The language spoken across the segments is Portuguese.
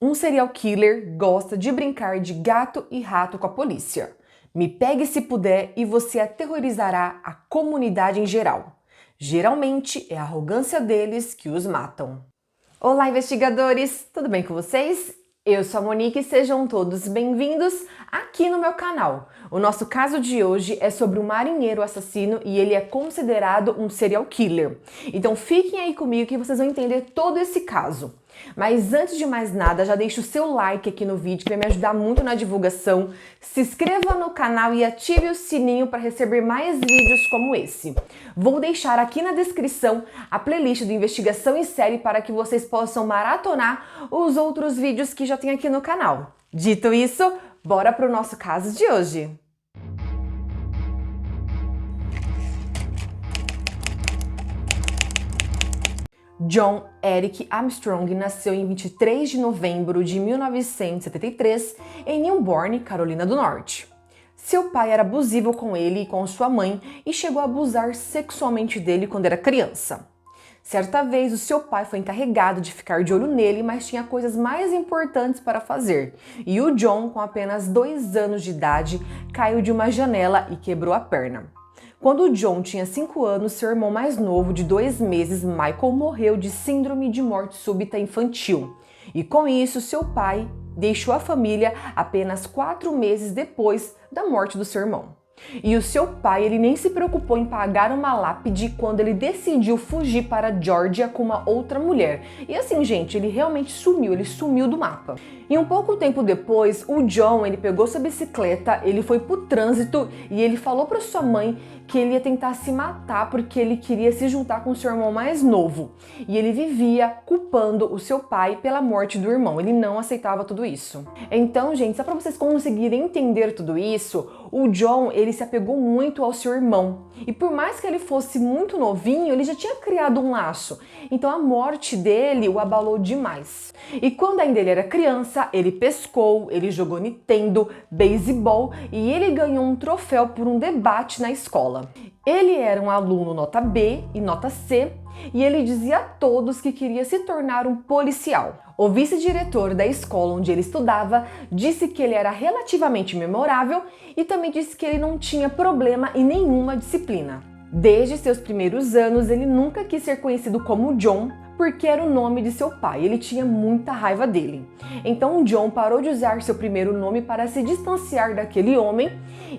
Um serial killer gosta de brincar de gato e rato com a polícia. Me pegue se puder e você aterrorizará a comunidade em geral. Geralmente é a arrogância deles que os matam. Olá, investigadores! Tudo bem com vocês? Eu sou a Monique e sejam todos bem-vindos aqui no meu canal. O nosso caso de hoje é sobre um marinheiro assassino e ele é considerado um serial killer. Então fiquem aí comigo que vocês vão entender todo esse caso. Mas antes de mais nada, já deixa o seu like aqui no vídeo que vai me ajudar muito na divulgação. Se inscreva no canal e ative o sininho para receber mais vídeos como esse. Vou deixar aqui na descrição a playlist do Investigação em Série para que vocês possam maratonar os outros vídeos que já tem aqui no canal. Dito isso, bora para o nosso caso de hoje. John Eric Armstrong nasceu em 23 de novembro de 1973 em Newborn, Carolina do Norte. Seu pai era abusivo com ele e com sua mãe e chegou a abusar sexualmente dele quando era criança. Certa vez, o seu pai foi encarregado de ficar de olho nele, mas tinha coisas mais importantes para fazer. E o John, com apenas 2 anos de idade, caiu de uma janela e quebrou a perna. Quando o John tinha 5 anos, seu irmão mais novo, de 2 meses, Michael, morreu de síndrome de morte súbita infantil. E com isso, seu pai deixou a família apenas 4 meses depois da morte do seu irmão. E o seu pai, ele nem se preocupou em pagar uma lápide quando ele decidiu fugir para a Geórgia com uma outra mulher. E assim, gente, ele realmente sumiu, ele sumiu do mapa. E um pouco tempo depois, o John, ele pegou sua bicicleta, ele foi pro trânsito e ele falou para sua mãe que ele ia tentar se matar porque ele queria se juntar com o seu irmão mais novo. E ele vivia culpando o seu pai pela morte do irmão, ele não aceitava tudo isso. Então, gente, só para vocês conseguirem entender tudo isso, o John, ele se apegou muito ao seu irmão. E por mais que ele fosse muito novinho, ele já tinha criado um laço. Então a morte dele o abalou demais. E quando ainda ele era criança, ele pescou, ele jogou Nintendo, beisebol e ele ganhou um troféu por um debate na escola. Ele era um aluno nota B e nota C e ele dizia a todos que queria se tornar um policial. O vice-diretor da escola onde ele estudava disse que ele era relativamente memorável e também disse que ele não tinha problema em nenhuma disciplina. Desde seus primeiros anos, ele nunca quis ser conhecido como John, porque era o nome de seu pai, ele tinha muita raiva dele. Então John parou de usar seu primeiro nome para se distanciar daquele homem.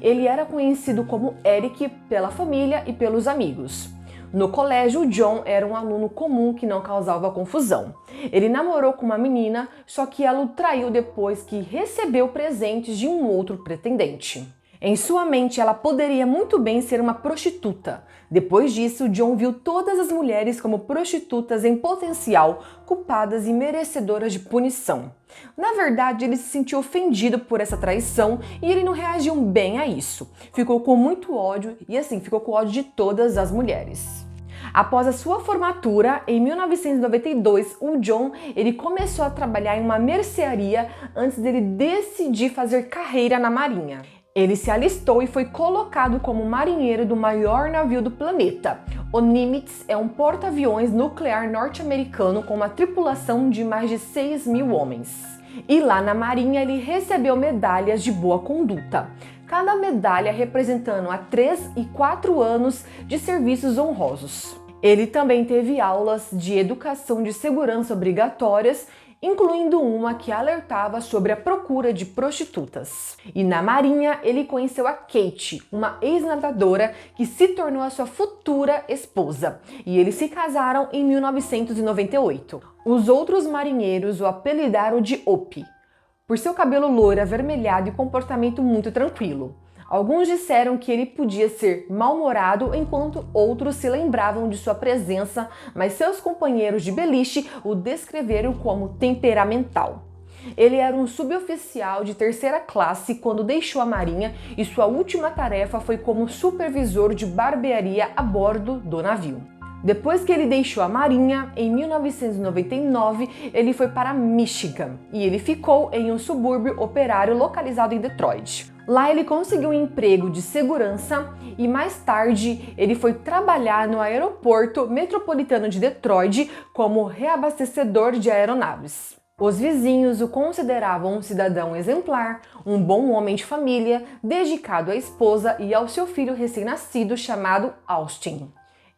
Ele era conhecido como Eric pela família e pelos amigos. No colégio, John era um aluno comum que não causava confusão. Ele namorou com uma menina, só que ela o traiu depois que recebeu presentes de um outro pretendente. Em sua mente, ela poderia muito bem ser uma prostituta. Depois disso, John viu todas as mulheres como prostitutas em potencial, culpadas e merecedoras de punição. Na verdade, ele se sentiu ofendido por essa traição e ele não reagiu bem a isso. Ficou com muito ódio e assim, ficou com ódio de todas as mulheres. Após a sua formatura, em 1992, o John ele começou a trabalhar em uma mercearia antes dele decidir fazer carreira na marinha. Ele se alistou e foi colocado como marinheiro do maior navio do planeta. O Nimitz é um porta-aviões nuclear norte-americano com uma tripulação de mais de 6.000 homens. E lá na marinha ele recebeu medalhas de boa conduta. Cada medalha representando a 3 e 4 anos de serviços honrosos. Ele também teve aulas de educação de segurança obrigatórias, incluindo uma que alertava sobre a procura de prostitutas. E na marinha ele conheceu a Kate, uma ex-nadadora que se tornou a sua futura esposa, e eles se casaram em 1998. Os outros marinheiros o apelidaram de Opie, por seu cabelo loiro avermelhado e comportamento muito tranquilo. Alguns disseram que ele podia ser mal-humorado, enquanto outros se lembravam de sua presença, mas seus companheiros de beliche o descreveram como temperamental. Ele era um suboficial de 3ª classe quando deixou a marinha e sua última tarefa foi como supervisor de barbearia a bordo do navio. Depois que ele deixou a marinha, em 1999, ele foi para Michigan e ele ficou em um subúrbio operário localizado em Detroit. Lá ele conseguiu um emprego de segurança e mais tarde ele foi trabalhar no aeroporto metropolitano de Detroit como reabastecedor de aeronaves. Os vizinhos o consideravam um cidadão exemplar, um bom homem de família, dedicado à esposa e ao seu filho recém-nascido chamado Austin.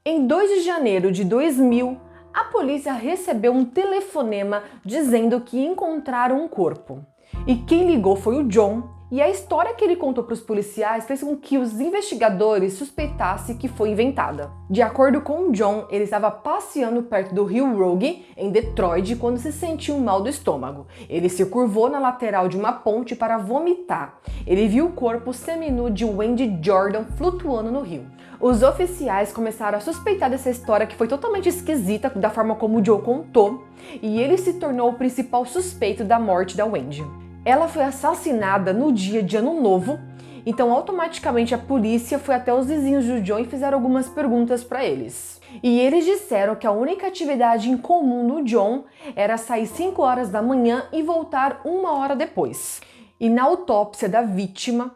Em 2 de janeiro de 2000, a polícia recebeu um telefonema dizendo que encontraram um corpo. E quem ligou foi o John, e a história que ele contou para os policiais fez com que os investigadores suspeitassem que foi inventada. De acordo com o John, ele estava passeando perto do rio Rogue, em Detroit, quando se sentiu mal do estômago. Ele se curvou na lateral de uma ponte para vomitar. Ele viu o corpo seminu de Wendy Jordan flutuando no rio. Os oficiais começaram a suspeitar dessa história que foi totalmente esquisita da forma como o Joe contou, e ele se tornou o principal suspeito da morte da Wendy. Ela foi assassinada no dia de Ano Novo, então automaticamente a polícia foi até os vizinhos do John e fizeram algumas perguntas para eles. E eles disseram que a única atividade em comum do John era sair 5 horas da manhã e voltar 1 hora depois. E na autópsia da vítima,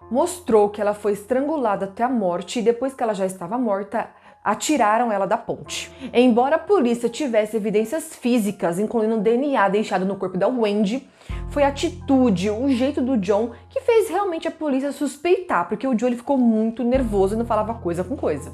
mostrou que ela foi estrangulada até a morte e depois que ela já estava morta, atiraram ela da ponte. Embora a polícia tivesse evidências físicas, incluindo DNA deixado no corpo da Wendy, foi a atitude, o jeito do John que fez realmente a polícia suspeitar, porque o John ele ficou muito nervoso e não falava coisa com coisa.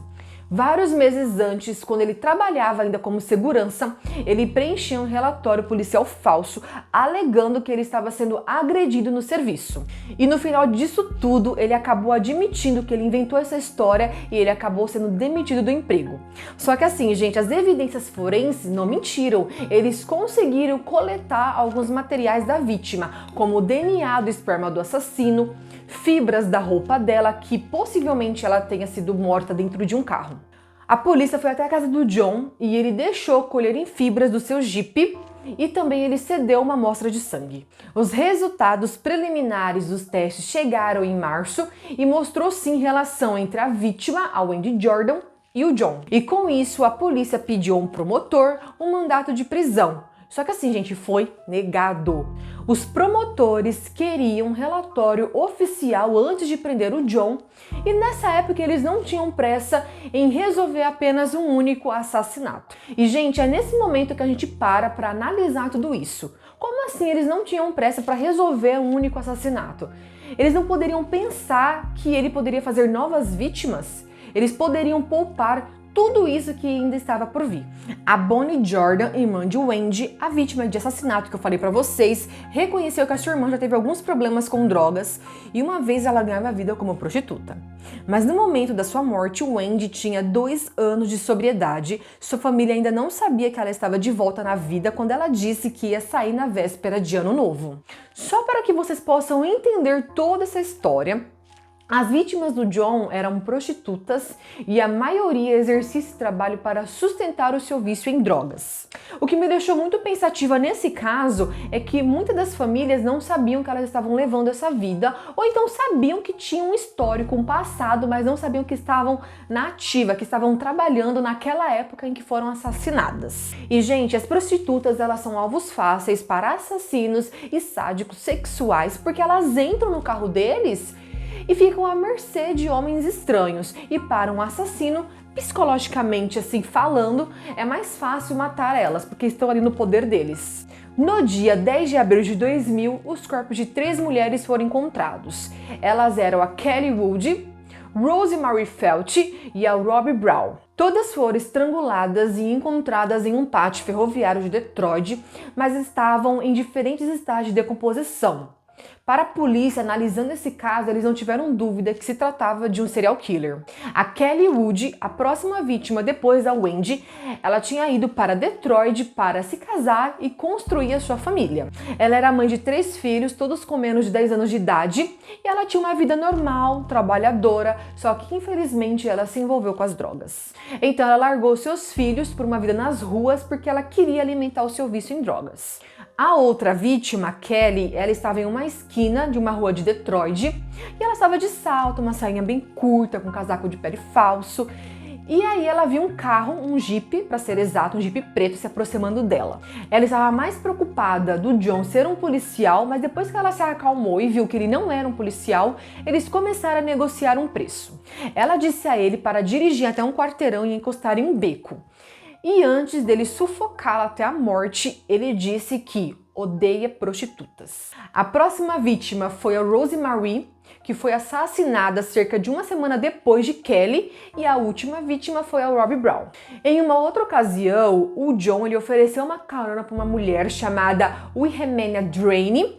Vários meses antes, quando ele trabalhava ainda como segurança, ele preencheu um relatório policial falso, alegando que ele estava sendo agredido no serviço. E no final disso tudo, ele acabou admitindo que ele inventou essa história e ele acabou sendo demitido do emprego. Só que assim, gente, as evidências forenses não mentiram. Eles conseguiram coletar alguns materiais da vítima, como o DNA do esperma do assassino, fibras da roupa dela, que possivelmente ela tenha sido morta dentro de um carro. A polícia foi até a casa do John e ele deixou colherem fibras do seu Jeep e também ele cedeu uma amostra de sangue. Os resultados preliminares dos testes chegaram em março e mostrou sim relação entre a vítima, a Wendy Jordan, e o John. E com isso a polícia pediu a um promotor um mandato de prisão. Só que assim, gente, foi negado. Os promotores queriam um relatório oficial antes de prender o John e nessa época eles não tinham pressa em resolver apenas um único assassinato. E, gente, é nesse momento que a gente para analisar tudo isso. Como assim eles não tinham pressa para resolver um único assassinato? Eles não poderiam pensar que ele poderia fazer novas vítimas? Eles poderiam poupar tudo isso que ainda estava por vir. A Bonnie Jordan, irmã de Wendy, a vítima de assassinato que eu falei pra vocês, reconheceu que a sua irmã já teve alguns problemas com drogas e uma vez ela ganhava vida como prostituta. Mas no momento da sua morte, Wendy tinha 2 anos de sobriedade, sua família ainda não sabia que ela estava de volta na vida quando ela disse que ia sair na véspera de Ano Novo. Só para que vocês possam entender toda essa história, as vítimas do John eram prostitutas e a maioria exercia esse trabalho para sustentar o seu vício em drogas. O que me deixou muito pensativa nesse caso é que muitas das famílias não sabiam que elas estavam levando essa vida, ou então sabiam que tinham um histórico, um passado, mas não sabiam que estavam na ativa, que estavam trabalhando naquela época em que foram assassinadas. E, gente, as prostitutas, elas são alvos fáceis para assassinos e sádicos sexuais, porque elas entram no carro deles e ficam à mercê de homens estranhos. E para um assassino, psicologicamente assim falando, é mais fácil matar elas, porque estão ali no poder deles. No dia 10 de abril de 2000, os corpos de 3 mulheres foram encontrados. Elas eram a Kelly Wood, Rosemary Felt e a Robbie Brown. Todas foram estranguladas e encontradas em um pátio ferroviário de Detroit, mas estavam em diferentes estágios de decomposição. Para a polícia, analisando esse caso, eles não tiveram dúvida que se tratava de um serial killer. A Kelly Wood, a próxima vítima depois da Wendy, ela tinha ido para Detroit para se casar e construir a sua família. Ela era mãe de 3 filhos, todos com menos de 10 anos de idade, e ela tinha uma vida normal, trabalhadora, só que infelizmente ela se envolveu com as drogas. Então ela largou seus filhos por uma vida nas ruas porque ela queria alimentar o seu vício em drogas. A outra vítima, Kelly, ela estava em uma esquina de uma rua de Detroit e ela estava de salto, uma sainha bem curta, com um casaco de pele falso. E aí ela viu um carro, um Jeep, para ser exato, um Jeep preto se aproximando dela. Ela estava mais preocupada do John ser um policial, mas depois que ela se acalmou e viu que ele não era um policial, eles começaram a negociar um preço. Ela disse a ele para dirigir até um quarteirão e encostar em um beco. E antes dele sufocá-la até a morte, ele disse que odeia prostitutas. A próxima vítima foi a Rosemary, que foi assassinada cerca de uma semana depois de Kelly, e a última vítima foi a Robbie Brown. Em uma outra ocasião, o John ele ofereceu uma carona para uma mulher chamada Wilhelmina Draine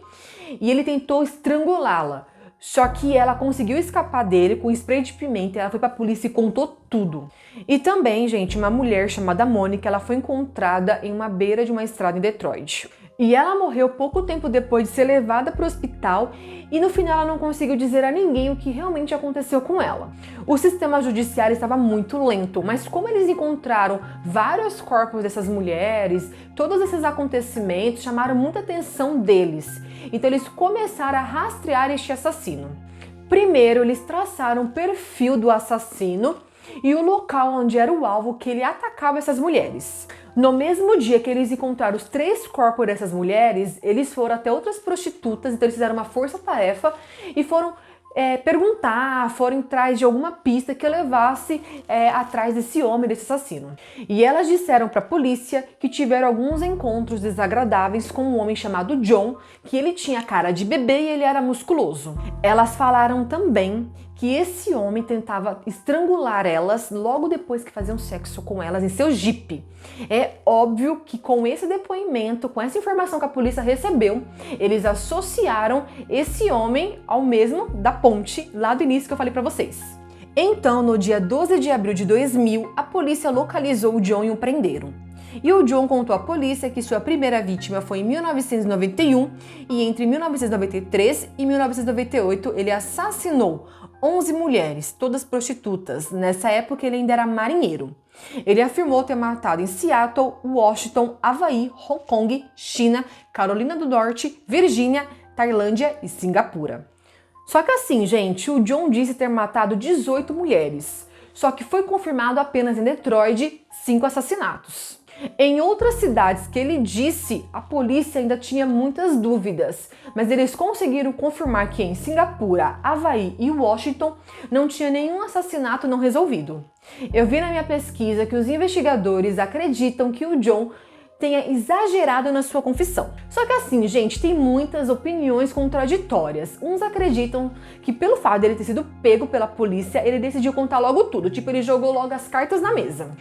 e ele tentou estrangulá-la. Só que ela conseguiu escapar dele com spray de pimenta e ela foi pra polícia e contou tudo. E também, gente, uma mulher chamada Mônica, ela foi encontrada em uma beira de uma estrada em Detroit. E ela morreu pouco tempo depois de ser levada para o hospital e no final ela não conseguiu dizer a ninguém o que realmente aconteceu com ela. O sistema judiciário estava muito lento, mas como eles encontraram vários corpos dessas mulheres, todos esses acontecimentos chamaram muita atenção deles. Então eles começaram a rastrear este assassino. Primeiro, eles traçaram o perfil do assassino e o local onde era o alvo que ele atacava essas mulheres. No mesmo dia que eles encontraram os 3 corpos dessas mulheres, eles foram até outras prostitutas, então eles fizeram uma força-tarefa e foram perguntar, foram atrás de alguma pista que levasse atrás desse homem, desse assassino. E elas disseram para a polícia que tiveram alguns encontros desagradáveis com um homem chamado John, que ele tinha cara de bebê e ele era musculoso. Elas falaram também que esse homem tentava estrangular elas logo depois que faziam sexo com elas em seu Jeep. É óbvio que com esse depoimento, com essa informação que a polícia recebeu, eles associaram esse homem ao mesmo da ponte lá do início que eu falei pra vocês. Então, no dia 12 de abril de 2000, a polícia localizou o John e o prenderam. E o John contou à polícia que sua primeira vítima foi em 1991 e entre 1993 e 1998 ele assassinou 11 mulheres, todas prostitutas. Nessa época ele ainda era marinheiro. Ele afirmou ter matado em Seattle, Washington, Havaí, Hong Kong, China, Carolina do Norte, Virgínia, Tailândia e Singapura. Só que assim, gente, o John disse ter matado 18 mulheres. Só que foi confirmado apenas em Detroit 5 assassinatos. Em outras cidades que ele disse, a polícia ainda tinha muitas dúvidas, mas eles conseguiram confirmar que em Singapura, Havaí e Washington não tinha nenhum assassinato não resolvido. Eu vi na minha pesquisa que os investigadores acreditam que o John tenha exagerado na sua confissão. Só que assim, gente, tem muitas opiniões contraditórias. Uns acreditam que pelo fato dele ter sido pego pela polícia, ele decidiu contar logo tudo, tipo, ele jogou logo as cartas na mesa.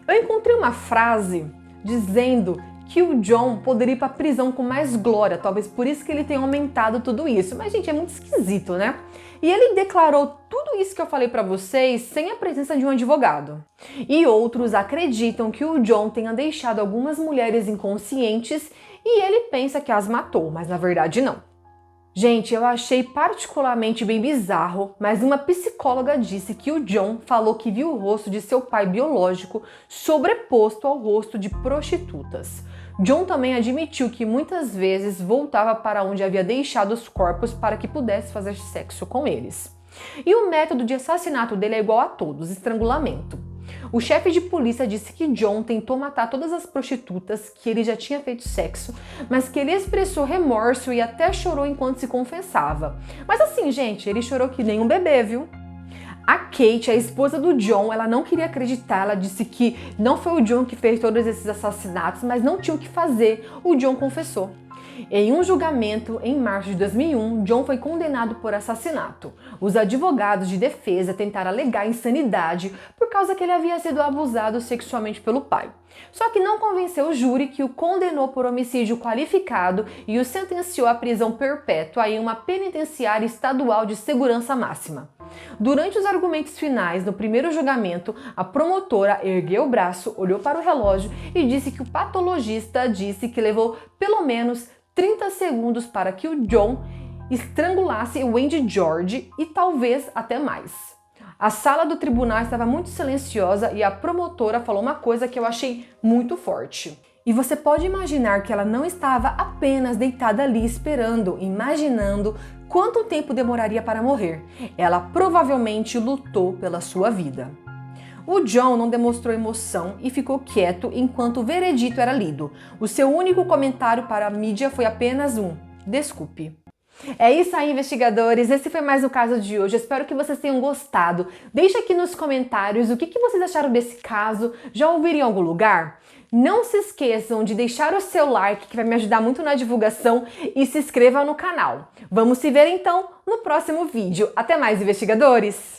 Eu encontrei uma frase dizendo que o John poderia ir para a prisão com mais glória, talvez por isso que ele tenha aumentado tudo isso. Mas, gente, é muito esquisito, né? E ele declarou tudo isso que eu falei para vocês sem a presença de um advogado. E outros acreditam que o John tenha deixado algumas mulheres inconscientes e ele pensa que as matou, mas na verdade não. Gente, eu achei particularmente bem bizarro, mas uma psicóloga disse que o John falou que viu o rosto de seu pai biológico sobreposto ao rosto de prostitutas. John também admitiu que muitas vezes voltava para onde havia deixado os corpos para que pudesse fazer sexo com eles. E o método de assassinato dele é igual a todos, estrangulamento. O chefe de polícia disse que John tentou matar todas as prostitutas, que ele já tinha feito sexo, mas que ele expressou remorso e até chorou enquanto se confessava. Mas assim, gente, ele chorou que nem um bebê, viu? A Kate, a esposa do John, ela não queria acreditar, ela disse que não foi o John que fez todos esses assassinatos, mas não tinha o que fazer, o John confessou. Em um julgamento, em março de 2001, John foi condenado por assassinato. Os advogados de defesa tentaram alegar insanidade por causa que ele havia sido abusado sexualmente pelo pai. Só que não convenceu o júri, que o condenou por homicídio qualificado e o sentenciou à prisão perpétua em uma penitenciária estadual de segurança máxima. Durante os argumentos finais no primeiro julgamento, a promotora ergueu o braço, olhou para o relógio e disse que o patologista disse que levou pelo menos 30 segundos para que o John estrangulasse o Wendy George e talvez até mais. A sala do tribunal estava muito silenciosa e a promotora falou uma coisa que eu achei muito forte. E você pode imaginar que ela não estava apenas deitada ali esperando, imaginando quanto tempo demoraria para morrer. Ela provavelmente lutou pela sua vida. O John não demonstrou emoção e ficou quieto enquanto o veredito era lido. O seu único comentário para a mídia foi apenas um: desculpe. É isso aí, investigadores. Esse foi mais o caso de hoje. Eu espero que vocês tenham gostado. Deixe aqui nos comentários o que vocês acharam desse caso. Já ouviram em algum lugar? Não se esqueçam de deixar o seu like, que vai me ajudar muito na divulgação, e se inscreva no canal. Vamos se ver então no próximo vídeo. Até mais, investigadores!